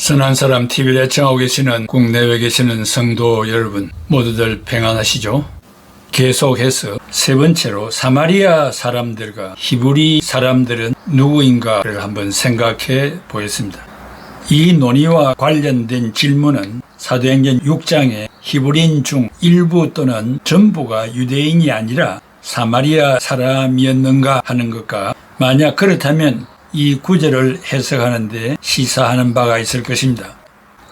선한 사람 TV를 애청하고 계시는 국내외 계시는 성도 여러분 모두들 평안하시죠? 계속해서 세 번째로 사마리아 사람들과 히브리 사람들은 누구인가를 한번 생각해 보겠습니다. 이 논의와 관련된 질문은 사도행전 6장에 히브리인 중 일부 또는 전부가 유대인이 아니라 사마리아 사람이었는가 하는 것과 만약 그렇다면 이 구절을 해석하는데 시사하는 바가 있을 것입니다.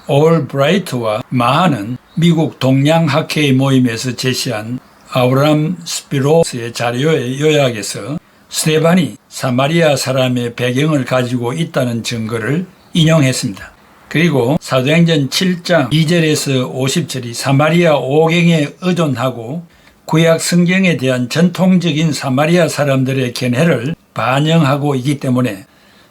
올브라이트와 마하는 미국 동양학회 모임에서 제시한 아브라함 스피로스의 자료의 요약에서 스데반이 사마리아 사람의 배경을 가지고 있다는 증거를 인용했습니다. 그리고 사도행전 7장 2절에서 50절이 사마리아 오경에 의존하고 구약 성경에 대한 전통적인 사마리아 사람들의 견해를 반영하고 있기 때문에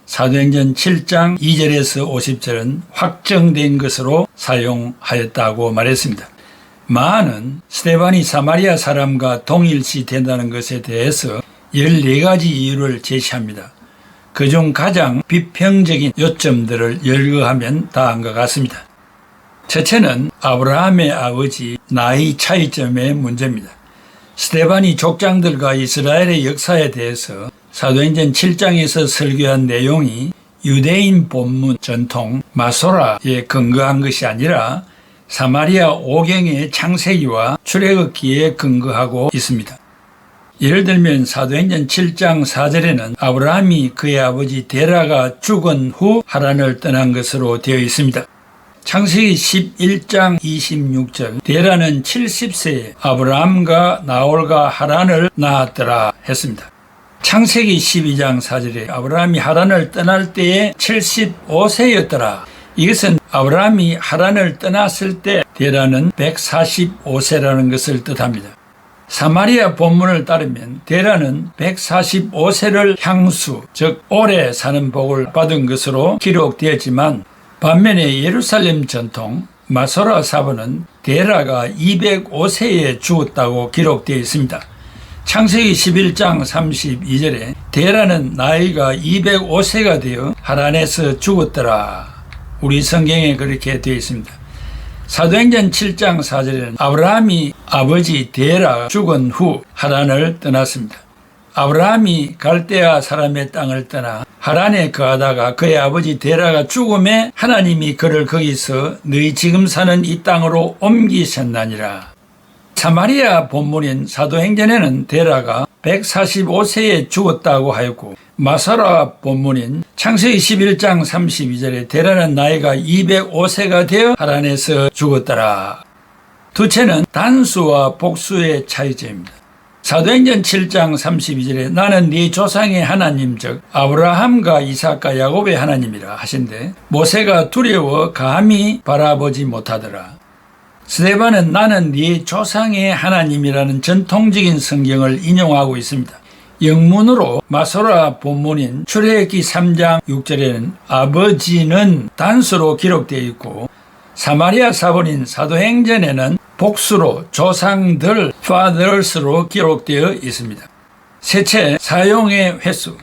사도행전 7장 2절에서 50절은 확정된 것으로 사용하였다고 말했습니다. 마하는 스데반이 사마리아 사람과 동일시 된다는 것에 대해서 14가지 이유를 제시합니다. 그중 가장 비평적인 요점들을 열거하면 다음과 같습니다. 첫째는 아브라함의 아버지 나이 차이점의 문제입니다. 스데반이 족장들과 이스라엘의 역사에 대해서 사도행전 7장에서 설교한 내용이 유대인 본문 전통 마소라에 근거한 것이 아니라 사마리아 오경의 창세기와 출애굽기에 근거하고 있습니다. 예를 들면 사도행전 7장 4절에는 아브라함이 그의 아버지 데라가 죽은 후 하란을 떠난 것으로 되어 있습니다. 창세기 11장 26절 데라는 70세에 아브라함과 나홀과 하란을 낳았더라 했습니다. 창세기 12장 4절에 아브라함이 하란을 떠날 때에 75세였더라. 이것은 아브라함이 하란을 떠났을 때 데라는 145세라는 것을 뜻합니다. 사마리아 본문을 따르면 데라는 145세를 향수, 즉 오래 사는 복을 받은 것으로 기록되었지만 반면에 예루살렘 전통 마소라 사본은 데라가 205세에 죽었다고 기록되어 있습니다. 창세기 11장 32절에 데라는 나이가 205세가 되어 하란에서 죽었더라. 우리 성경에 그렇게 되어 있습니다. 사도행전 7장 4절에는 아브라함이 아버지 데라 죽은 후 하란을 떠났습니다. 아브라함이 갈대아 사람의 땅을 떠나 하란에 거하다가 그의 아버지 데라가 죽음에 하나님이 그를 거기서 너희 지금 사는 이 땅으로 옮기셨나니라. 사마리아 본문인 사도행전에는 데라가 145세에 죽었다고 하였고 마사라 본문인 창세기 11장 32절에 데라는 나이가 205세가 되어 하란에서 죽었더라. 두째는 단수와 복수의 차이점입니다. 사도행전 7장 32절에 나는 네 조상의 하나님 즉 아브라함과 이삭과 야곱의 하나님이라 하신데 모세가 두려워 감히 바라보지 못하더라. 스데반은 나는 네 조상의 하나님이라는 전통적인 성경을 인용하고 있습니다. 영문으로 마소라 본문인 출애굽기 3장 6절에는 아버지는 단수로 기록되어 있고 사마리아 사본인 사도행전에는 복수로 조상들 fathers로 기록되어 있습니다. 셋째, 사용의 횟수.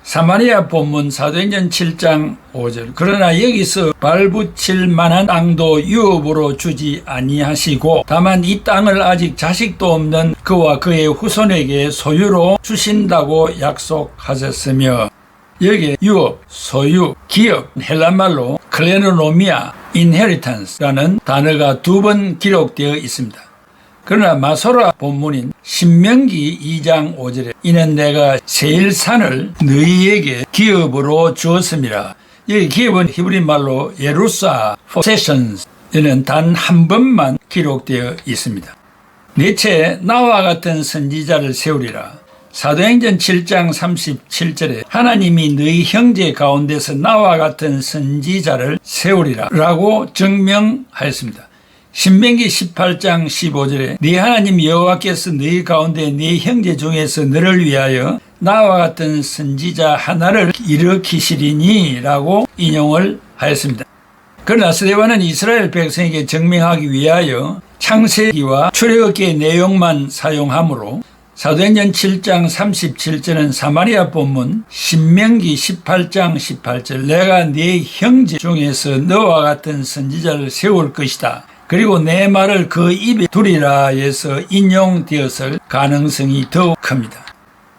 사마리아 본문 사도행전 7장 5절 그러나 여기서 발붙일 만한 땅도 유업으로 주지 아니하시고 다만 이 땅을 아직 자식도 없는 그와 그의 후손에게 소유로 주신다고 약속하셨으며 여기에 유업, 소유, 기업, 헬라말로 클레노노미아, inheritance라는 단어가 2번 기록되어 있습니다. 그러나 마소라 본문인 신명기 2장 5절에 이는 내가 세일산을 너희에게 기업으로 주었음이라. 여기 기업은 히브리 말로 예루사 possessions 이는 단 한 번만 기록되어 있습니다. 넷째, 나와 같은 선지자를 세우리라. 사도행전 7장 37절에 하나님이 너희 형제 가운데서 나와 같은 선지자를 세우리라 라고 증명하였습니다. 신명기 18장 15절에 네 하나님 여호와께서 너희 가운데 네 형제 중에서 너를 위하여 나와 같은 선지자 하나를 일으키시리니 라고 인용을 하였습니다. 그러나 스데반은 이스라엘 백성에게 증명하기 위하여 창세기와 출애굽기의 내용만 사용하므로 사도행전 7장 37절은 사마리아 본문, 신명기 18장 18절 내가 네 형제 중에서 너와 같은 선지자를 세울 것이다. 그리고 내 말을 그 입에 두리라 해서 인용되었을 가능성이 더욱 큽니다.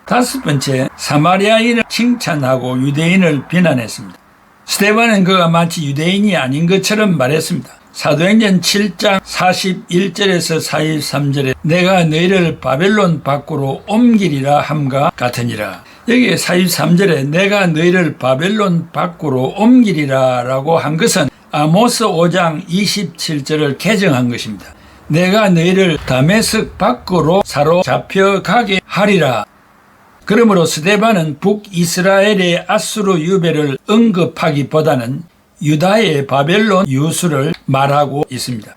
다섯 번째, 사마리아인을 칭찬하고 유대인을 비난했습니다. 스데반은 그가 마치 유대인이 아닌 것처럼 말했습니다. 사도행전 7장 41절에서 43절에 내가 너희를 바벨론 밖으로 옮기리라 함과 같으니라. 여기에 43절에 내가 너희를 바벨론 밖으로 옮기리라 라고 한 것은 아모스 5장 27절을 개정한 것입니다. 내가 너희를 다메섹 밖으로 사로잡혀 가게 하리라. 그러므로 스데반은 북이스라엘의 아수르 유배를 언급하기보다는 유다의 바벨론 유수를 말하고 있습니다.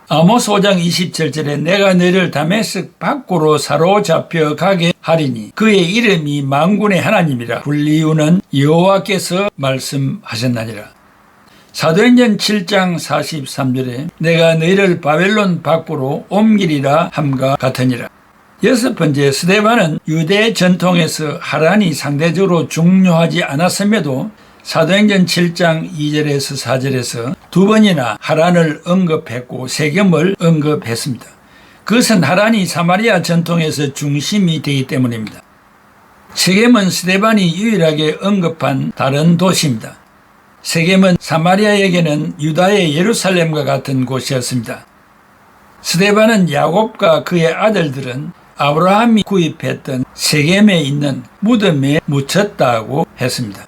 아모스 5장 27절에 내가 너희를 다메섹 밖으로 사로잡혀 가게 하리니 그의 이름이 만군의 하나님이라 불 이유는 여호와께서 말씀하셨나니라. 사도행전 7장 43절에 내가 너희를 바벨론 밖으로 옮기리라 함과 같으니라. 여섯 번째, 스데반은 유대 전통에서 하란이 상대적으로 중요하지 않았음에도 사도행전 7장 2절에서 4절에서 두 번이나 하란을 언급했고 세겜을 언급했습니다. 그것은 하란이 사마리아 전통에서 중심이 되기 때문입니다. 세겜은 스데반이 유일하게 언급한 다른 도시입니다. 세겜은 사마리아에게는 유다의 예루살렘과 같은 곳이었습니다. 스데반은 야곱과 그의 아들들은 아브라함이 구입했던 세겜에 있는 무덤에 묻혔다고 했습니다.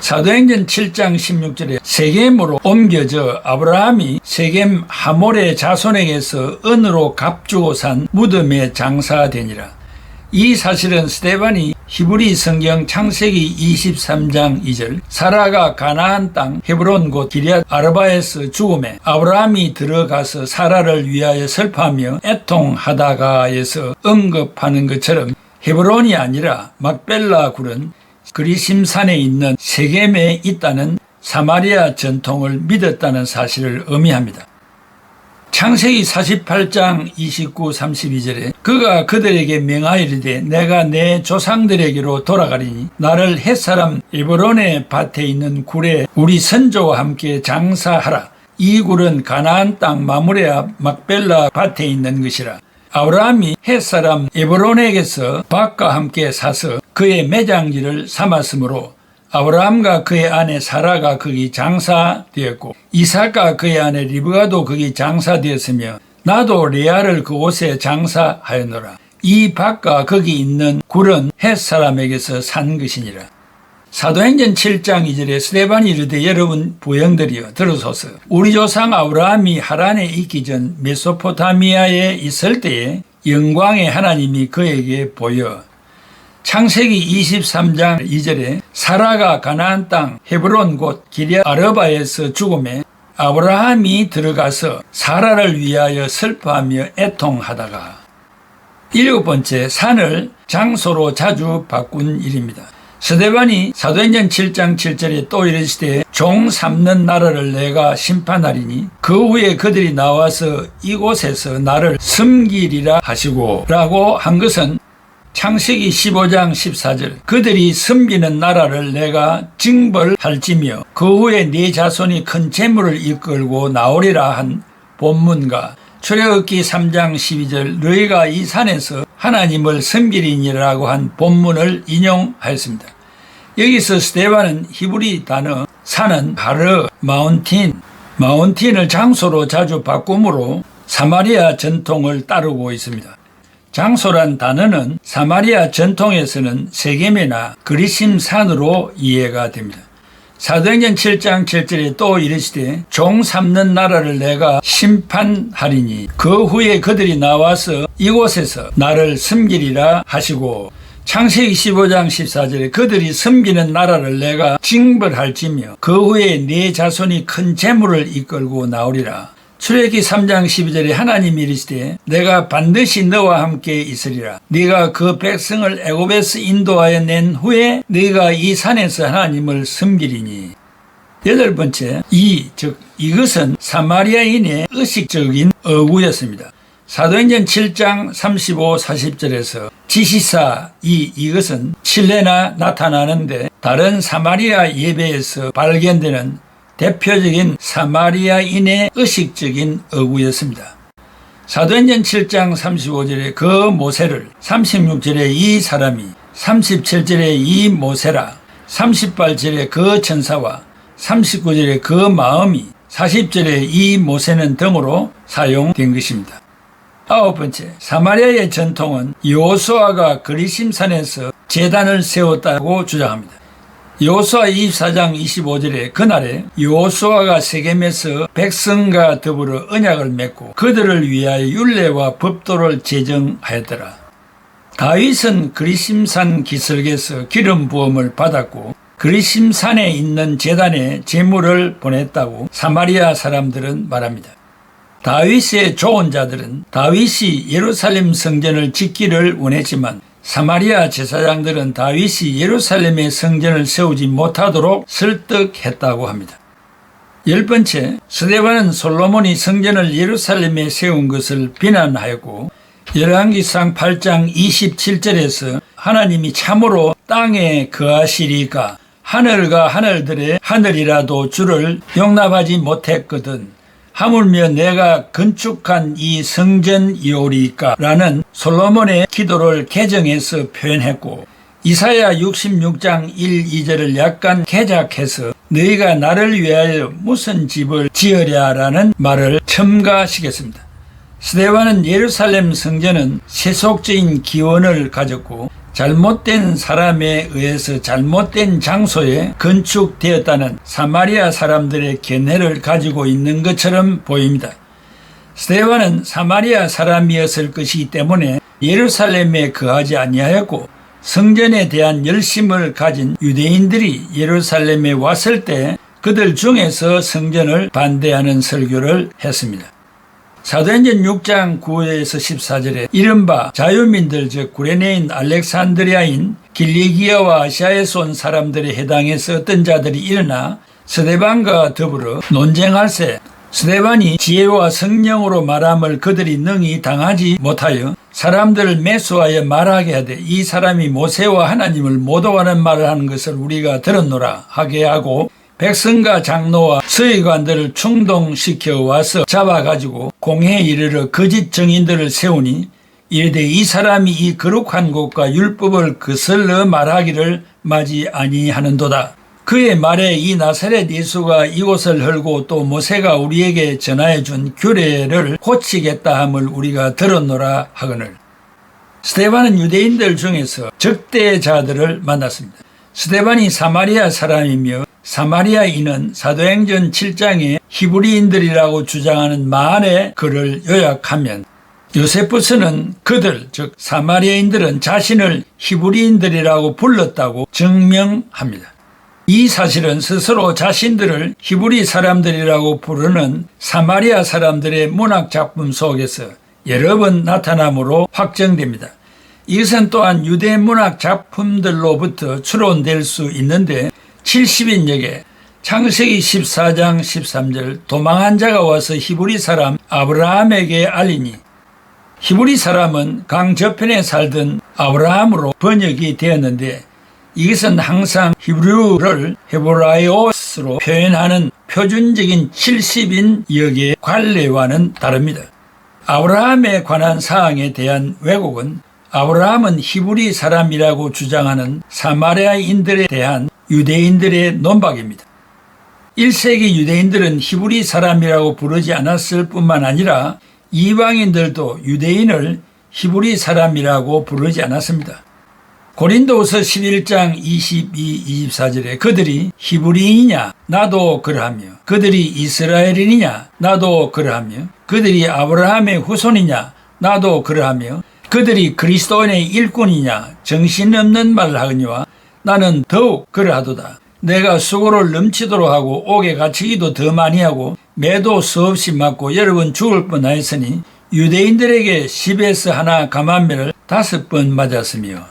사도행전 7장 16절에 세겜으로 옮겨져 아브라함이 세겜 하몰의 자손에게서 은으로 값주고 산 무덤에 장사되니라. 이 사실은 스데반이 히브리 성경 창세기 23장 2절 사라가 가나안 땅 헤브론 곧 기럇 아르바에서 죽음에 아브라함이 들어가서 사라를 위하여 슬퍼하며 애통하다가에서 언급하는 것처럼 헤브론이 아니라 막벨라 굴은 그리심산에 있는 세겜에 있다는 사마리아 전통을 믿었다는 사실을 의미합니다. 창세기 48장 29, 32절에 그가 그들에게 명하이르되 내가 내 조상들에게로 돌아가리니 나를 헷사람 에브론의 밭에 있는 굴에 우리 선조와 함께 장사하라. 이 굴은 가나안 땅 마므레 앞 막벨라 밭에 있는 것이라. 아브라함이 헷사람 에브론에게서 밭과 함께 사서 그의 매장지를 삼았으므로 아브라함과 그의 아내 사라가 거기 장사되었고 이삭과 그의 아내 리브가도 거기 장사되었으며 나도 레아를 그곳에 장사하였노라. 이 밭과 거기 있는 굴은 헷사람에게서 산 것이니라. 사도행전 7장 2절에 스데반이 이르되 여러분 부형들이여 들으소서. 우리 조상 아브라함이 하란에 있기 전 메소포타미아에 있을 때에 영광의 하나님이 그에게 보여 창세기 23장 2절에 사라가 가나안 땅 헤브론 곧 기럇 아르바에서 죽음에 아브라함이 들어가서 사라를 위하여 슬퍼하며 애통하다가. 일곱 번째, 산을 장소로 자주 바꾼 일입니다. 스데반이 사도행전 7장 7절에 또 이르시되 종 삼는 나라를 내가 심판하리니 그 후에 그들이 나와서 이곳에서 나를 섬기리라 하시고 라고 한 것은 창세기 15장 14절 그들이 섬기는 나라를 내가 징벌할지며 그 후에 네 자손이 큰 재물을 이끌고 나오리라 한 본문과 출애굽기 3장 12절 너희가 이 산에서 하나님을 섬기리니라고 한 본문을 인용하였습니다. 여기서 스데반은 히브리 단어 산은 바르, 마운틴을 장소로 자주 바꾸므로 사마리아 전통을 따르고 있습니다. 장소란 단어는 사마리아 전통에서는 세겜이나 그리심 산으로 이해가 됩니다. 사도행전 7장 7절에 또 이르시되 종 삼는 나라를 내가 심판하리니 그 후에 그들이 나와서 이곳에서 나를 섬기리라 하시고 창세기 15장 14절에 그들이 섬기는 나라를 내가 징벌할지며 그 후에 네 자손이 큰 재물을 이끌고 나오리라. 출애굽기 3장 12절에 하나님이 이르시되 내가 반드시 너와 함께 있으리라. 네가 그 백성을 애굽에서 인도하여 낸 후에 네가 이 산에서 하나님을 섬기리니. 여덟 번째, 이것은 사마리아인의 의식적인 어구였습니다. 사도행전 7장 35, 40절에서 지시사 이것은 칠레나 나타나는데 다른 사마리아 예배에서 발견되는 대표적인 사마리아인의 의식적인 어구였습니다. 사도행전 7장 35절에 그 모세를, 36절에 이 사람이, 37절에 이 모세라, 38절에 그 천사와 39절에 그 마음이, 40절에 이 모세는 등으로 사용된 것입니다. 아홉 번째, 사마리아의 전통은 여호수아가 그리심산에서 제단을 세웠다고 주장합니다. 여호수아 24장 25절에 그날에 여호수아가 세겜에서 백성과 더불어 언약을 맺고 그들을 위하여 율례와 법도를 제정하였더라. 다윗은 그리심산 기슭에서 기름 부음을 받았고 그리심산에 있는 제단에 제물을 보냈다고 사마리아 사람들은 말합니다. 다윗의 조언자들은 다윗이 예루살렘 성전을 짓기를 원했지만 사마리아 제사장들은 다윗이 예루살렘의 성전을 세우지 못하도록 설득했다고 합니다. 열 번째, 스데반은 솔로몬이 성전을 예루살렘에 세운 것을 비난하였고 열왕기상 8장 27절에서 하나님이 참으로 땅에 거하시리까 하늘과 하늘들의 하늘이라도 주를 용납하지 못했거든 하물며 내가 건축한 이 성전이오리까 라는 솔로몬의 기도를 개정해서 표현했고 이사야 66장 1, 2절을 약간 개작해서 너희가 나를 위하여 무슨 집을 지으랴 라는 말을 첨가시켰습니다. 스데반은 예루살렘 성전은 세속적인 기원을 가졌고 잘못된 사람에 의해서 잘못된 장소에 건축되었다는 사마리아 사람들의 견해를 가지고 있는 것처럼 보입니다. 스데반은 사마리아 사람이었을 것이기 때문에 예루살렘에 거하지 아니하였고 성전에 대한 열심을 가진 유대인들이 예루살렘에 왔을 때 그들 중에서 성전을 반대하는 설교를 했습니다. 사도행전 6장 9에서 14절에 이른바 자유민들 즉 구레네인 알렉산드리아인 길리기아와 아시아에서 온 사람들에 해당해서 어떤 자들이 일어나 스데반과 더불어 논쟁할세 스데반이 지혜와 성령으로 말함을 그들이 능히 당하지 못하여 사람들을 매수하여 말하게 하되 이 사람이 모세와 하나님을 모독하는 말을 하는 것을 우리가 들었노라 하게 하고 백성과 장로와 서기관들을 충동시켜 와서 잡아가지고 공회에 이르러 거짓 증인들을 세우니 이르되 이 사람이 이 거룩한 곳과 율법을 거슬러 말하기를 마지 아니하는도다. 그의 말에 이 나사렛 예수가 이곳을 헐고 또 모세가 우리에게 전하여 준 규례를 고치겠다 함을 우리가 들었노라 하거늘. 스데반은 유대인들 중에서 적대자들을 만났습니다. 스데반이 사마리아 사람이며 사마리아인은 사도행전 7장에 히브리인들이라고 주장하는 말의 글을 요약하면 요세푸스는 그들 즉 사마리아인들은 자신을 히브리인들이라고 불렀다고 증명합니다. 이 사실은 스스로 자신들을 히브리 사람들이라고 부르는 사마리아 사람들의 문학작품 속에서 여러 번 나타남으로 확정됩니다. 이것은 또한 유대 문학 작품들로부터 추론될 수 있는데 70인역에 창세기 14장 13절 도망한 자가 와서 히브리 사람 아브라함에게 알리니 히브리 사람은 강 저편에 살던 아브라함으로 번역이 되었는데 이것은 항상 히브리어를 헤브라이오스로 표현하는 표준적인 70인역의 관례와는 다릅니다. 아브라함에 관한 사항에 대한 왜곡은 아브라함은 히브리 사람이라고 주장하는 사마리아인들에 대한 유대인들의 논박입니다. 1세기 유대인들은 히브리 사람이라고 부르지 않았을 뿐만 아니라 이방인들도 유대인을 히브리 사람이라고 부르지 않았습니다. 고린도후서 11장 22, 24절에 그들이 히브리인이냐 나도 그러하며 그들이 이스라엘인이냐 나도 그러하며 그들이 아브라함의 후손이냐 나도 그러하며 그들이 그리스도인의 일꾼이냐 정신없는 말을 하거니와 나는 더욱 그러하도다. 내가 수고를 넘치도록 하고 옥에 갇히기도 더 많이 하고 매도 수없이 맞고 여러 번 죽을 뻔하였으니 유대인들에게 10에서 하나 감한매를 5번 맞았으며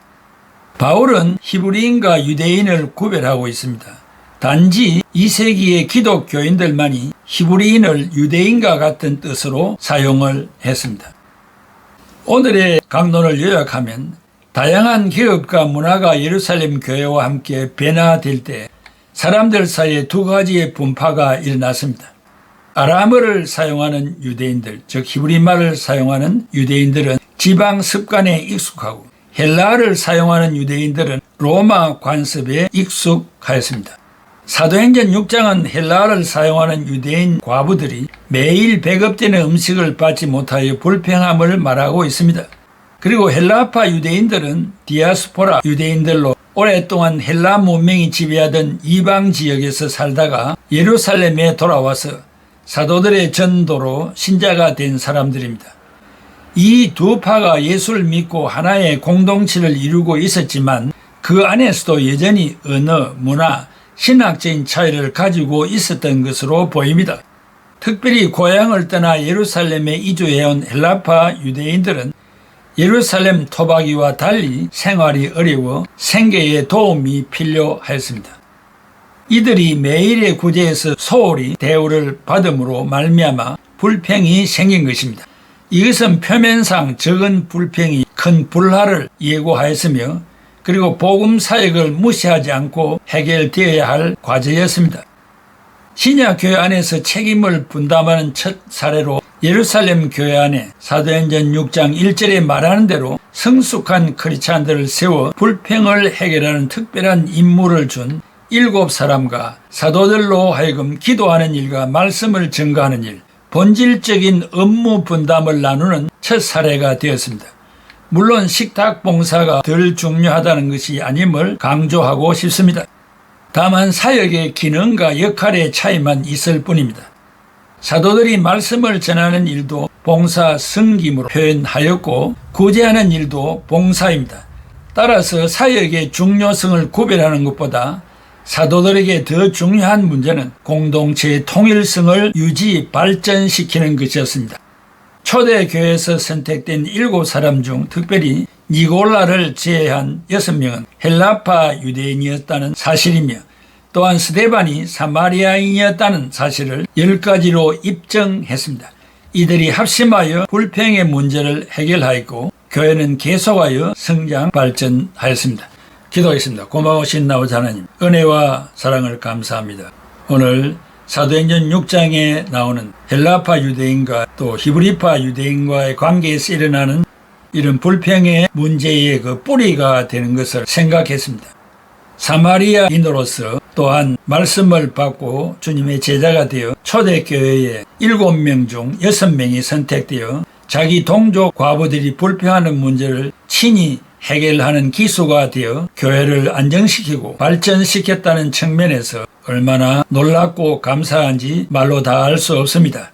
바울은 히브리인과 유대인을 구별하고 있습니다. 단지 2세기의 기독교인들만이 히브리인을 유대인과 같은 뜻으로 사용을 했습니다. 오늘의 강론을 요약하면 다양한 기업과 문화가 예루살렘 교회와 함께 변화될 때 사람들 사이에 두 가지의 분파가 일어났습니다. 아람어를 사용하는 유대인들, 즉 히브리 말을 사용하는 유대인들은 지방 습관에 익숙하고 헬라어를 사용하는 유대인들은 로마 관습에 익숙하였습니다. 사도행전 6장은 헬라어를 사용하는 유대인 과부들이 매일 배급되는 음식을 받지 못하여 불평함을 말하고 있습니다. 그리고 헬라파 유대인들은 디아스포라 유대인들로 오랫동안 헬라 문명이 지배하던 이방 지역에서 살다가 예루살렘에 돌아와서 사도들의 전도로 신자가 된 사람들입니다. 이 두 파가 예수를 믿고 하나의 공동체를 이루고 있었지만 그 안에서도 여전히 언어, 문화, 신학적인 차이를 가지고 있었던 것으로 보입니다. 특별히 고향을 떠나 예루살렘에 이주해온 헬라파 유대인들은 예루살렘 토박이와 달리 생활이 어려워 생계에 도움이 필요하였습니다. 이들이 매일의 구제에서 소홀히 대우를 받음으로 말미암아 불평이 생긴 것입니다. 이것은 표면상 적은 불평이 큰 불화를 예고하였으며 그리고 복음 사역을 무시하지 않고 해결되어야 할 과제였습니다. 신약 교회 안에서 책임을 분담하는 첫 사례로 예루살렘 교회 안에 사도행전 6장 1절에 말하는 대로 성숙한 크리스찬들을 세워 불평을 해결하는 특별한 임무를 준 7사람과 사도들로 하여금 기도하는 일과 말씀을 증거하는 일, 본질적인 업무 분담을 나누는 첫 사례가 되었습니다. 물론 식탁 봉사가 덜 중요하다는 것이 아님을 강조하고 싶습니다. 다만 사역의 기능과 역할의 차이만 있을 뿐입니다. 사도들이 말씀을 전하는 일도 봉사 섬김으로 표현하였고 구제하는 일도 봉사입니다. 따라서 사역의 중요성을 구별하는 것보다 사도들에게 더 중요한 문제는 공동체의 통일성을 유지 발전시키는 것이었습니다. 초대교회에서 선택된 7사람 중 특별히 니골라를 제외한 6명은 헬라파 유대인이었다는 사실이며 또한 스데반이 사마리아인이었다는 사실을 10가지로 입증했습니다. 이들이 합심하여 불평의 문제를 해결하였고 교회는 계속하여 성장 발전하였습니다. 기도하겠습니다. 고마우신 나우지 하나님, 은혜와 사랑을 감사합니다. 오늘 사도행전 6장에 나오는 헬라파 유대인과 또 히브리파 유대인과의 관계에서 일어나는 이런 불평의 문제의 그 뿌리가 되는 것을 생각했습니다. 사마리아인으로서 또한 말씀을 받고 주님의 제자가 되어 초대교회에 7명 중 6명이 선택되어 자기 동족 과부들이 불평하는 문제를 친히 해결하는 기수가 되어 교회를 안정시키고 발전시켰다는 측면에서 얼마나 놀랍고 감사한지 말로 다 알 수 없습니다.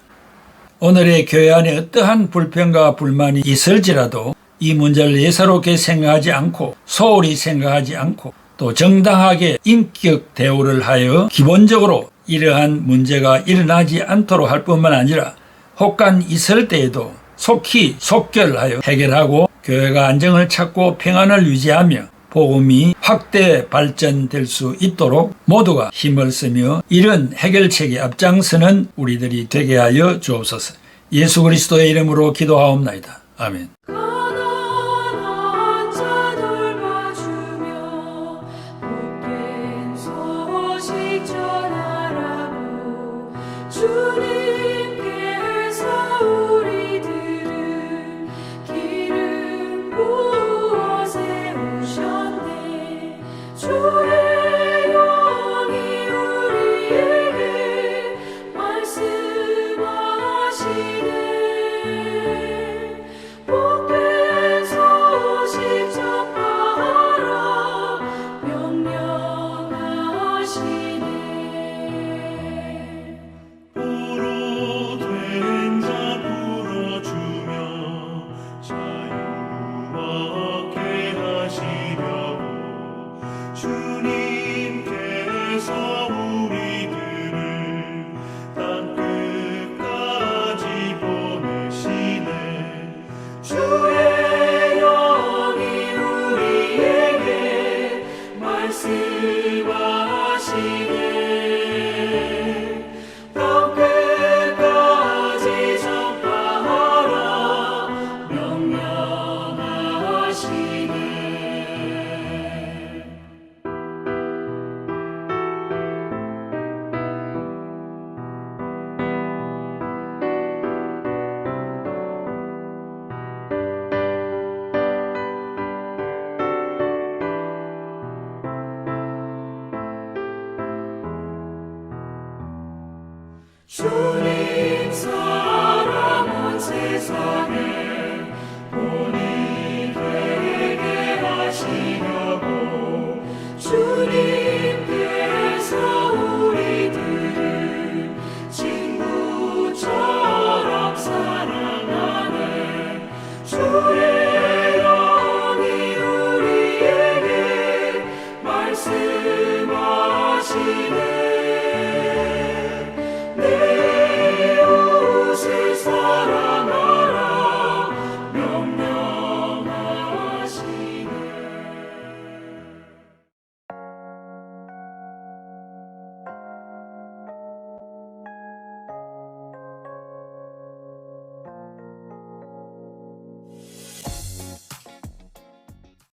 오늘의 교회 안에 어떠한 불평과 불만이 있을지라도 이 문제를 예사롭게 생각하지 않고 소홀히 생각하지 않고 또 정당하게 인격 대우를 하여 기본적으로 이러한 문제가 일어나지 않도록 할 뿐만 아니라 혹간 있을 때에도 속히 속결하여 해결하고 교회가 안정을 찾고 평안을 유지하며 복음이 확대 발전될 수 있도록 모두가 힘을 쓰며 이런 해결책에 앞장서는 우리들이 되게 하여 주옵소서. 예수 그리스도의 이름으로 기도하옵나이다. 아멘. 명령하시네 사람 온 세상에 본이 되게 하시려고 주님께서 우리들을 친구처럼 사랑하네. 주의 영이 우리에게 말씀하시네. 내 이웃을 사랑하라.